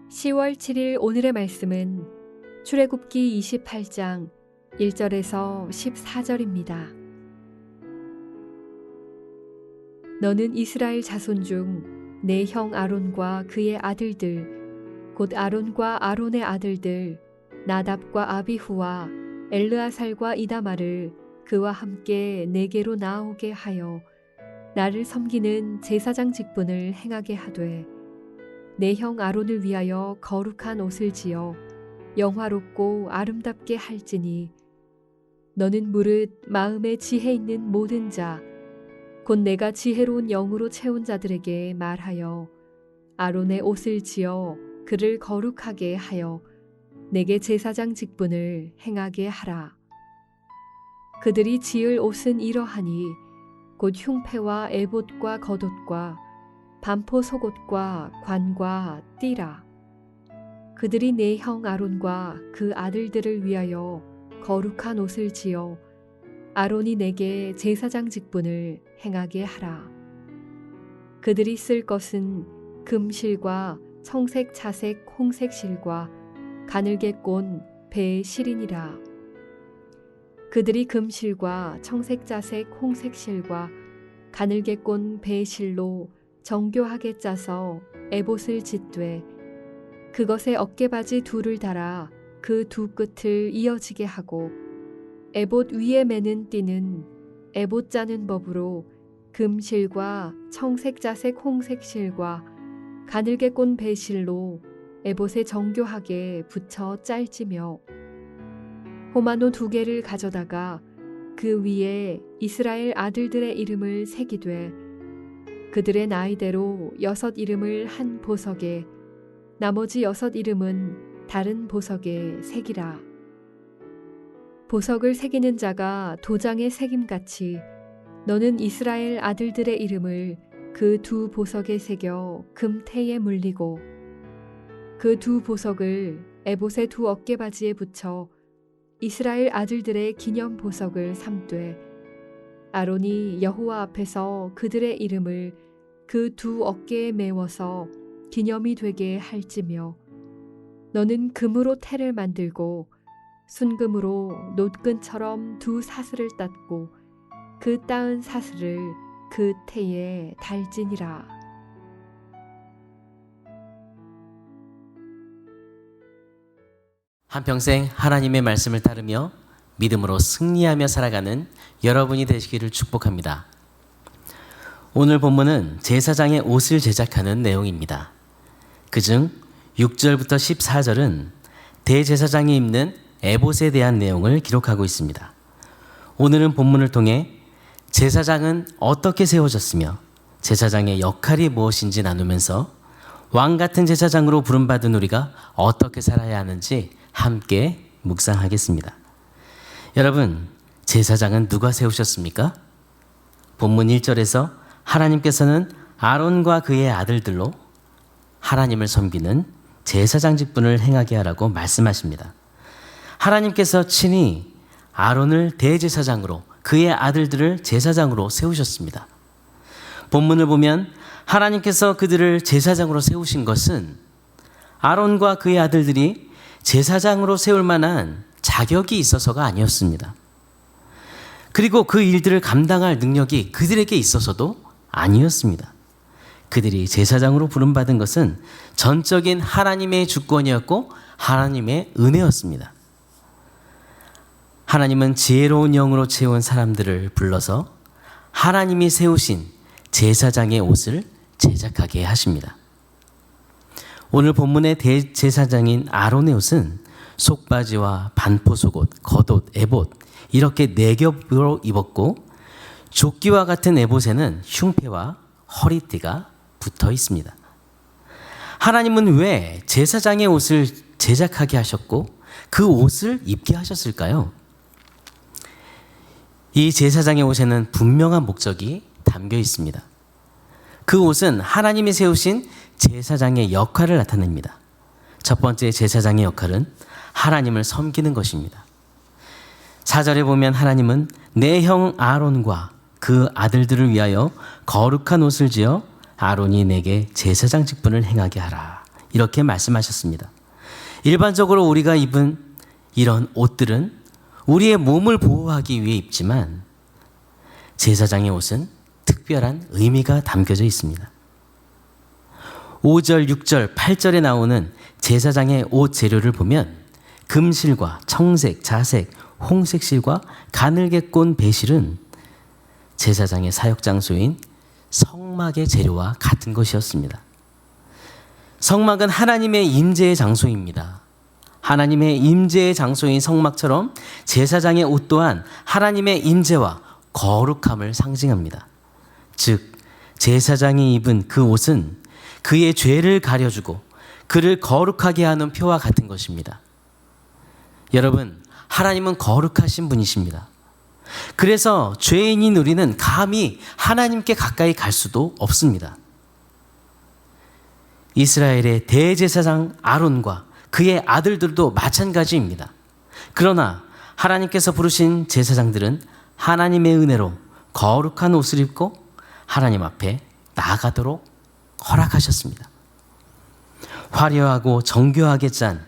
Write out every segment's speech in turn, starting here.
(10월 7일) 오늘의 말씀은 출애굽기 28장 1절에서 14절입니다. 너는 이스라엘 자손 중 내 형 아론과 그의 아들들 곧 아론과 아론의 아들들 나답과 아비후와 엘르아살과 이다마를 그와 함께 내게로 나오게 하여 나를 섬기는 제사장 직분을 행하게 하되 내 형 아론을 위하여 거룩한 옷을 지어 영화롭고 아름답게 할지니 너는 무릇 마음에 지혜 있는 모든 자 곧 내가 지혜로운 영으로 채운 자들에게 말하여 아론의 옷을 지어 그를 거룩하게 하여 내게 제사장 직분을 행하게 하라. 그들이 지을 옷은 이러하니 곧 흉패와 에봇과 겉옷과 반포 속옷과 관과 띠라. 그들이 내 형 아론과 그 아들들을 위하여 거룩한 옷을 지어 아론이 내게 제사장 직분을 행하게 하라. 그들이 쓸 것은 금실과 청색, 자색, 홍색 실과 가늘게 꼰 배의 실이니라. 그들이 금실과 청색, 자색, 홍색 실과 가늘게 꼰 배의 실로 정교하게 짜서 에봇을 짓되 그것에 어깨바지 둘을 달아 그 두 끝을 이어지게 하고 에봇 위에 매는 띠는 에봇 짜는 법으로 금실과 청색, 자색, 홍색 실과 가늘게 꼰 배실로 에봇에 정교하게 붙여 짤지며 호마노 2개를 가져다가 그 위에 이스라엘 아들들의 이름을 새기되 그들의 나이대로 6 이름을 한 보석에 나머지 6 이름은 다른 보석에 새기라. 보석을 새기는 자가 도장에 새김같이 너는 이스라엘 아들들의 이름을 그 2 보석에 새겨 금테에 물리고 그 2 보석을 에봇의 2 어깨바지에 붙여 이스라엘 아들들의 기념 보석을 삼되 아론이 여호와 앞에서 그들의 이름을 그 2 어깨에 메워서 기념이 되게 할지며 너는 금으로 태를 만들고 순금으로 놋끈처럼 2 사슬을 땄고 그 따은 사슬을 그 태에 달지니라. 한평생 하나님의 말씀을 따르며 믿음으로 승리하며 살아가는 여러분이 되시기를 축복합니다. 오늘 본문은 제사장의 옷을 제작하는 내용입니다. 그중 6절부터 14절은 대제사장이 입는 에봇에 대한 내용을 기록하고 있습니다. 오늘은 본문을 통해 제사장은 어떻게 세워졌으며 제사장의 역할이 무엇인지 나누면서 왕 같은 제사장으로 부름받은 우리가 어떻게 살아야 하는지 함께 묵상하겠습니다. 여러분, 제사장은 누가 세우셨습니까? 본문 1절에서 하나님께서는 아론과 그의 아들들로 하나님을 섬기는 제사장 직분을 행하게 하라고 말씀하십니다. 하나님께서 친히 아론을 대제사장으로 그의 아들들을 제사장으로 세우셨습니다. 본문을 보면 하나님께서 그들을 제사장으로 세우신 것은 아론과 그의 아들들이 제사장으로 세울 만한 자격이 있어서가 아니었습니다. 그리고 그 일들을 감당할 능력이 그들에게 있어서도 아니었습니다. 그들이 제사장으로 부름받은 것은 전적인 하나님의 주권이었고 하나님의 은혜였습니다. 하나님은 지혜로운 영으로 채운 사람들을 불러서 하나님이 세우신 제사장의 옷을 제작하게 하십니다. 오늘 본문의 대제사장인 아론의 옷은 속바지와 반포속옷, 겉옷, 에봇 이렇게 4겹으로 입었고 조끼와 같은 에봇에는 흉패와 허리띠가 붙어 있습니다. 하나님은 왜 제사장의 옷을 제작하게 하셨고 그 옷을 입게 하셨을까요? 이 제사장의 옷에는 분명한 목적이 담겨 있습니다. 그 옷은 하나님이 세우신 제사장의 역할을 나타냅니다. 첫 번째 제사장의 역할은 하나님을 섬기는 것입니다. 4절에 보면 하나님은 내 형 아론과 그 아들들을 위하여 거룩한 옷을 지어 아론이 내게 제사장 직분을 행하게 하라. 이렇게 말씀하셨습니다. 일반적으로 우리가 입은 이런 옷들은 우리의 몸을 보호하기 위해 입지만 제사장의 옷은 특별한 의미가 담겨져 있습니다. 5절, 6절, 8절에 나오는 제사장의 옷 재료를 보면 금실과 청색, 자색, 홍색실과 가늘게 꼰 배실은 제사장의 사역 장소인 성막의 재료와 같은 것이었습니다. 성막은 하나님의 임재의 장소입니다. 하나님의 임재의 장소인 성막처럼 제사장의 옷 또한 하나님의 임재와 거룩함을 상징합니다. 즉 제사장이 입은 그 옷은 그의 죄를 가려주고 그를 거룩하게 하는 표와 같은 것입니다. 여러분, 하나님은 거룩하신 분이십니다. 그래서 죄인인 우리는 감히 하나님께 가까이 갈 수도 없습니다. 이스라엘의 대제사장 아론과 그의 아들들도 마찬가지입니다. 그러나 하나님께서 부르신 제사장들은 하나님의 은혜로 거룩한 옷을 입고 하나님 앞에 나아가도록 허락하셨습니다. 화려하고 정교하게 짠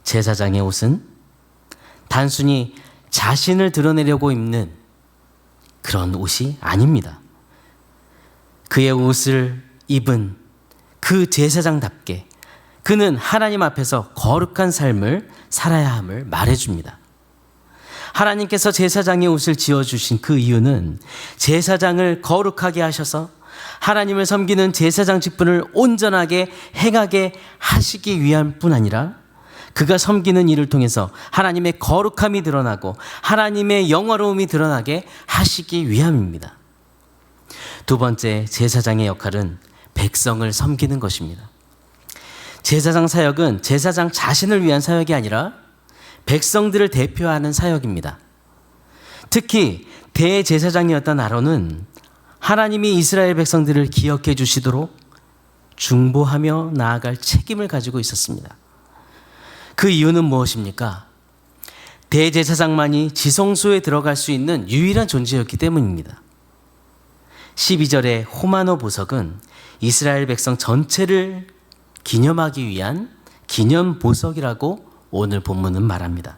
제사장의 옷은 단순히 자신을 드러내려고 입는 그런 옷이 아닙니다. 그의 옷을 입은 그 제사장답게 그는 하나님 앞에서 거룩한 삶을 살아야 함을 말해줍니다. 하나님께서 제사장의 옷을 지어주신 그 이유는 제사장을 거룩하게 하셔서 하나님을 섬기는 제사장 직분을 온전하게 행하게 하시기 위함 뿐 아니라 그가 섬기는 일을 통해서 하나님의 거룩함이 드러나고 하나님의 영화로움이 드러나게 하시기 위함입니다. 두 번째, 제사장의 역할은 백성을 섬기는 것입니다. 제사장 사역은 제사장 자신을 위한 사역이 아니라 백성들을 대표하는 사역입니다. 특히 대제사장이었던 아론은 하나님이 이스라엘 백성들을 기억해 주시도록 중보하며 나아갈 책임을 가지고 있었습니다. 그 이유는 무엇입니까? 대제사장만이 지성소에 들어갈 수 있는 유일한 존재였기 때문입니다. 12절의 호마노 보석은 이스라엘 백성 전체를 기념하기 위한 기념 보석이라고 오늘 본문은 말합니다.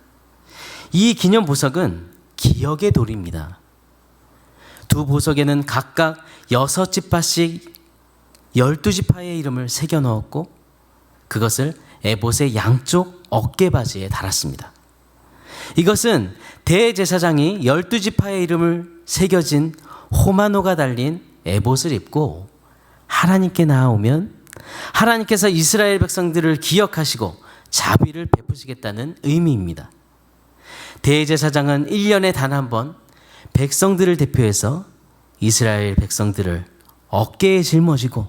이 기념 보석은 기억의 돌입니다. 두 보석에는 각각 6지파씩 12지파의 이름을 새겨 넣었고 그것을 에봇의 양쪽 어깨바지에 달았습니다. 이것은 대제사장이 12지파의 이름을 새겨진 호마노가 달린 에봇을 입고 하나님께 나아오면 하나님께서 이스라엘 백성들을 기억하시고 자비를 베푸시겠다는 의미입니다. 대제사장은 1년에 단 한 번 백성들을 대표해서 이스라엘 백성들을 어깨에 짊어지고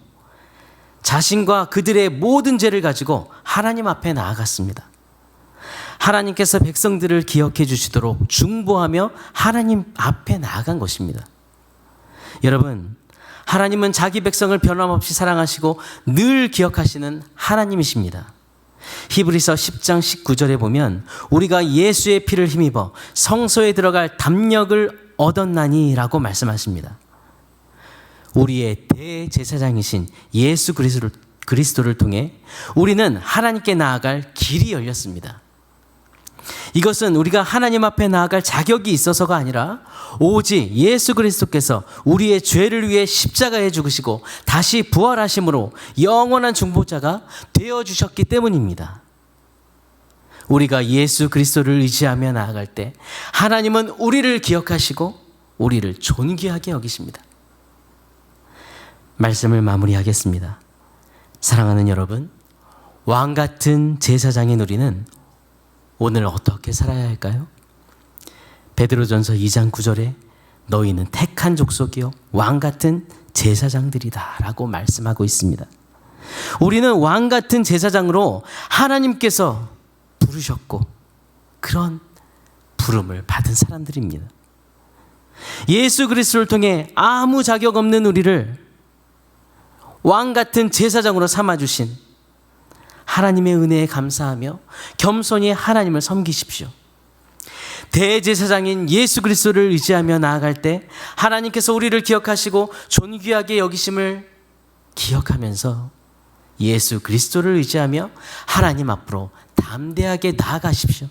자신과 그들의 모든 죄를 가지고 하나님 앞에 나아갔습니다. 하나님께서 백성들을 기억해 주시도록 중보하며 하나님 앞에 나아간 것입니다. 여러분, 하나님은 자기 백성을 변함없이 사랑하시고 늘 기억하시는 하나님이십니다. 히브리서 10장 19절에 보면 우리가 예수의 피를 힘입어 성소에 들어갈 담력을 얻었나니 라고 말씀하십니다. 우리의 대제사장이신 예수 그리스도를 통해 우리는 하나님께 나아갈 길이 열렸습니다. 이것은 우리가 하나님 앞에 나아갈 자격이 있어서가 아니라 오직 예수 그리스도께서 우리의 죄를 위해 십자가에 죽으시고 다시 부활하심으로 영원한 중보자가 되어주셨기 때문입니다. 우리가 예수 그리스도를 의지하며 나아갈 때 하나님은 우리를 기억하시고 우리를 존귀하게 여기십니다. 말씀을 마무리하겠습니다. 사랑하는 여러분, 왕 같은 제사장인 우리는 오늘 어떻게 살아야 할까요? 베드로전서 2장 9절에 너희는 택한 족속이요 왕 같은 제사장들이다 라고 말씀하고 있습니다. 우리는 왕 같은 제사장으로 하나님께서 부르셨고 그런 부름을 받은 사람들입니다. 예수 그리스도를 통해 아무 자격 없는 우리를 왕 같은 제사장으로 삼아주신 하나님의 은혜에 감사하며 겸손히 하나님을 섬기십시오. 대제사장인 예수 그리스도를 의지하며 나아갈 때 하나님께서 우리를 기억하시고 존귀하게 여기심을 기억하면서 예수 그리스도를 의지하며 하나님 앞으로 담대하게 나아가십시오.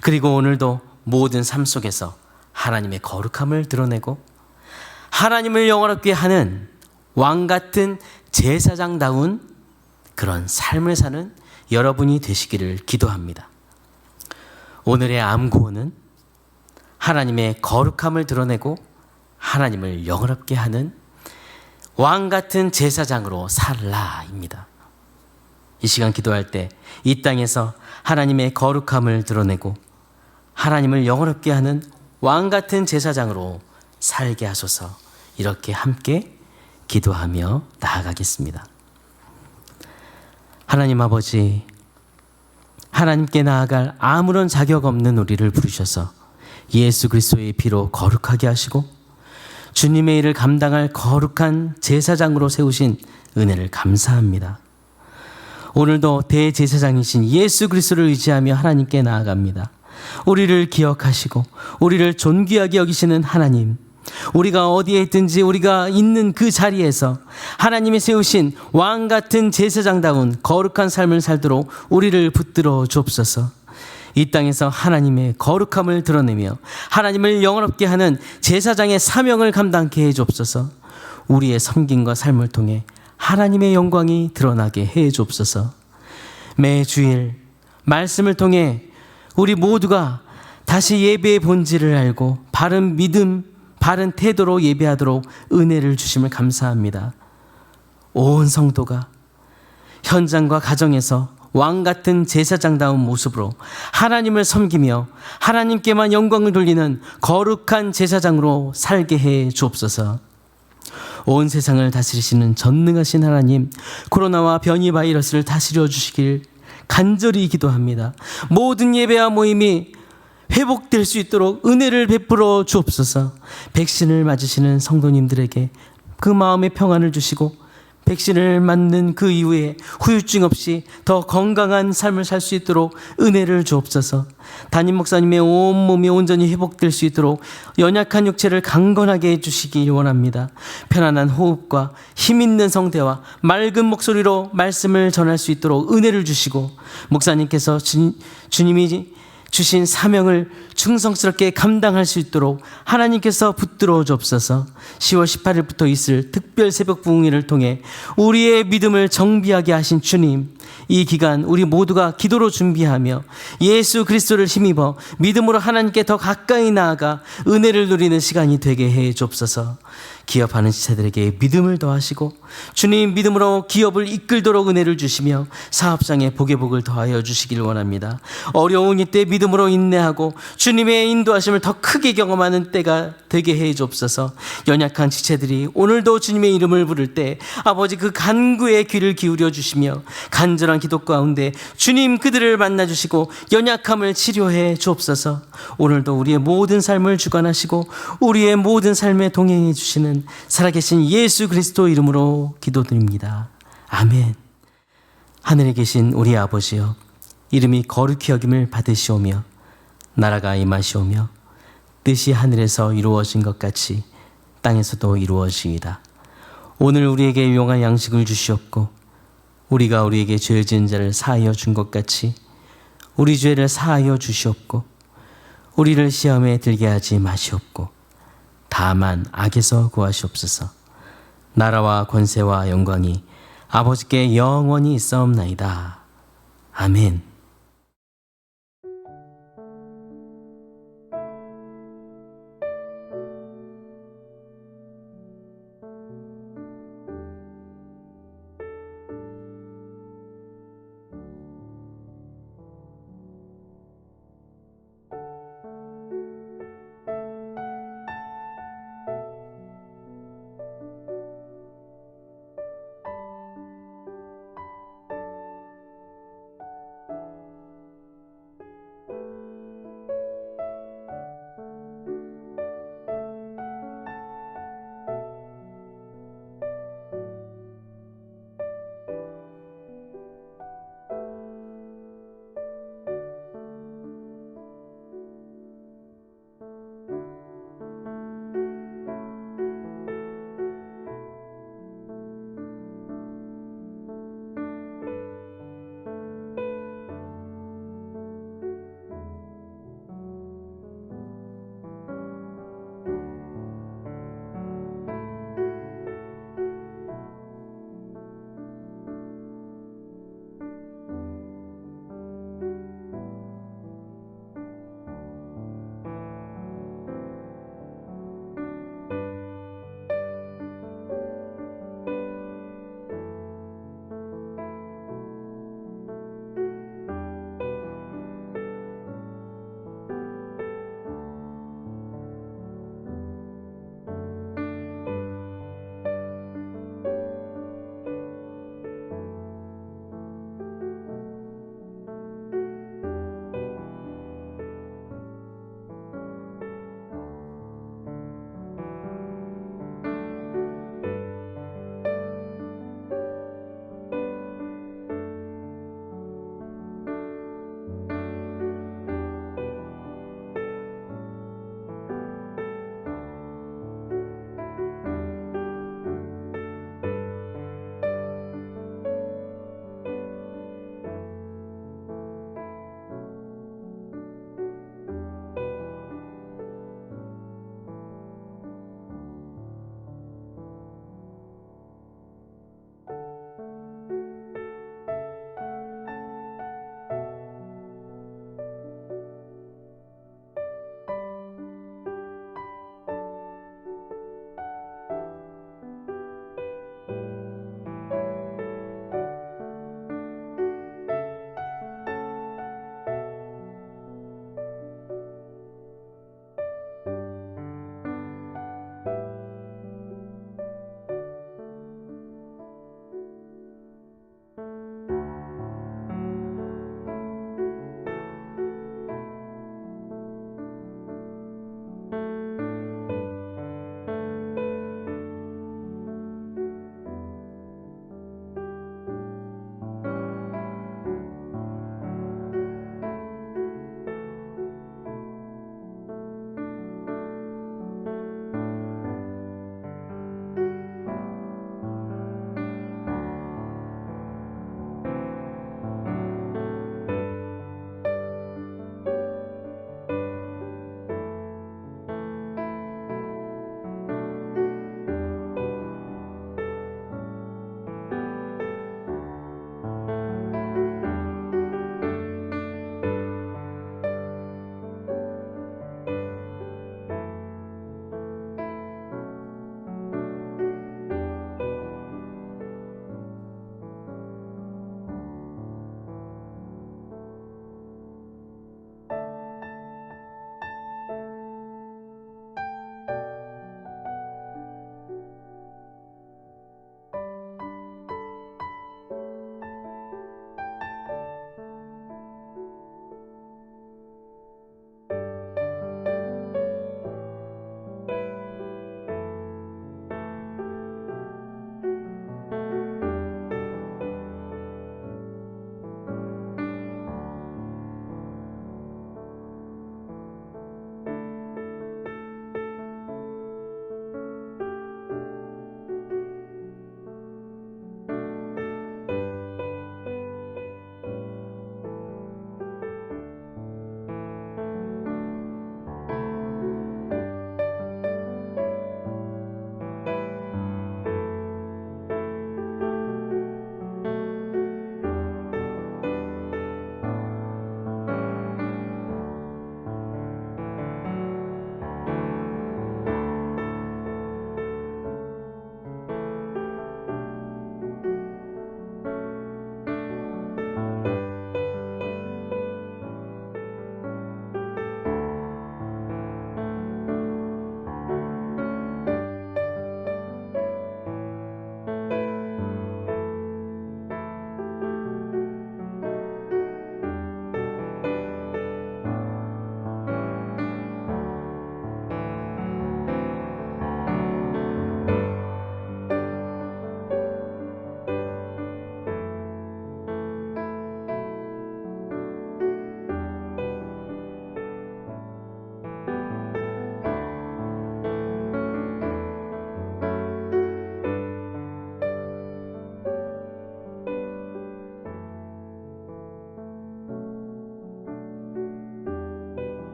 그리고 오늘도 모든 삶 속에서 하나님의 거룩함을 드러내고 하나님을 영화롭게 하는 왕 같은 제사장다운 그런 삶을 사는 여러분이 되시기를 기도합니다. 오늘의 암구호는 하나님의 거룩함을 드러내고 하나님을 영화롭게 하는 왕 같은 제사장으로 살라입니다. 이 시간 기도할 때 이 땅에서 하나님의 거룩함을 드러내고 하나님을 영화롭게 하는 왕 같은 제사장으로 살게 하소서. 이렇게 함께 기도하며 나아가겠습니다. 하나님 아버지, 하나님께 나아갈 아무런 자격 없는 우리를 부르셔서 예수 그리스도의 피로 거룩하게 하시고 주님의 일을 감당할 거룩한 제사장으로 세우신 은혜를 감사합니다. 오늘도 대제사장이신 예수 그리스도를 의지하며 하나님께 나아갑니다. 우리를 기억하시고 우리를 존귀하게 여기시는 하나님, 우리가 어디에 있든지 우리가 있는 그 자리에서 하나님이 세우신 왕 같은 제사장다운 거룩한 삶을 살도록 우리를 붙들어 주옵소서. 이 땅에서 하나님의 거룩함을 드러내며 하나님을 영화롭게 하는 제사장의 사명을 감당케 해 주옵소서. 우리의 섬김과 삶을 통해 하나님의 영광이 드러나게 해 주옵소서. 매 주일 말씀을 통해 우리 모두가 다시 예배의 본질을 알고 바른 믿음, 바른 태도로 예배하도록 은혜를 주심을 감사합니다. 온 성도가 현장과 가정에서 왕 같은 제사장다운 모습으로 하나님을 섬기며 하나님께만 영광을 돌리는 거룩한 제사장으로 살게 해 주옵소서. 온 세상을 다스리시는 전능하신 하나님, 코로나와 변이 바이러스를 다스려 주시길 간절히 기도합니다. 모든 예배와 모임이 회복될 수 있도록 은혜를 베풀어 주옵소서. 백신을 맞으시는 성도님들에게 그 마음의 평안을 주시고 백신을 맞는 그 이후에 후유증 없이 더 건강한 삶을 살 수 있도록 은혜를 주옵소서. 담임 목사님의 온몸이 온전히 회복될 수 있도록 연약한 육체를 강건하게 해주시기 원합니다. 편안한 호흡과 힘있는 성대와 맑은 목소리로 말씀을 전할 수 있도록 은혜를 주시고 목사님께서 주님이 주신 사명을 충성스럽게 감당할 수 있도록 하나님께서 붙들어 주옵소서. 10월 18일부터 있을 특별 새벽 부흥회를 통해 우리의 믿음을 정비하게 하신 주님, 이 기간 우리 모두가 기도로 준비하며 예수 그리스도를 힘입어 믿음으로 하나님께 더 가까이 나아가 은혜를 누리는 시간이 되게 해 주옵소서. 기업하는 지체들에게 믿음을 더하시고 주님 믿음으로 기업을 이끌도록 은혜를 주시며 사업장에 복의 복을 더하여 주시길 원합니다. 어려운 이때 믿음으로 인내하고 주님의 인도하심을 더 크게 경험하는 때가 되게 해 주옵소서. 연약한 지체들이 오늘도 주님의 이름을 부를 때 아버지 그 간구에 귀를 기울여 주시며 간절한 기도 가운데 주님 그들을 만나 주시고 연약함을 치료해 주옵소서. 오늘도 우리의 모든 삶을 주관하시고 우리의 모든 삶에 동행해 주시는 살아계신 예수 그리스도 이름으로 기도드립니다. 아멘. 하늘에 계신 우리 아버지여, 이름이 거룩히 여김을 받으시오며 나라가 임하시오며 뜻이 하늘에서 이루어진 것 같이 땅에서도 이루어지이다. 오늘 우리에게 유용한 양식을 주시옵고 우리가 우리에게 죄를 지은 자를 사하여 준 것 같이 우리 죄를 사하여 주시옵고 우리를 시험에 들게 하지 마시옵고 다만 악에서 구하시옵소서. 나라와 권세와 영광이 아버지께 영원히 있사옵나이다. 아멘.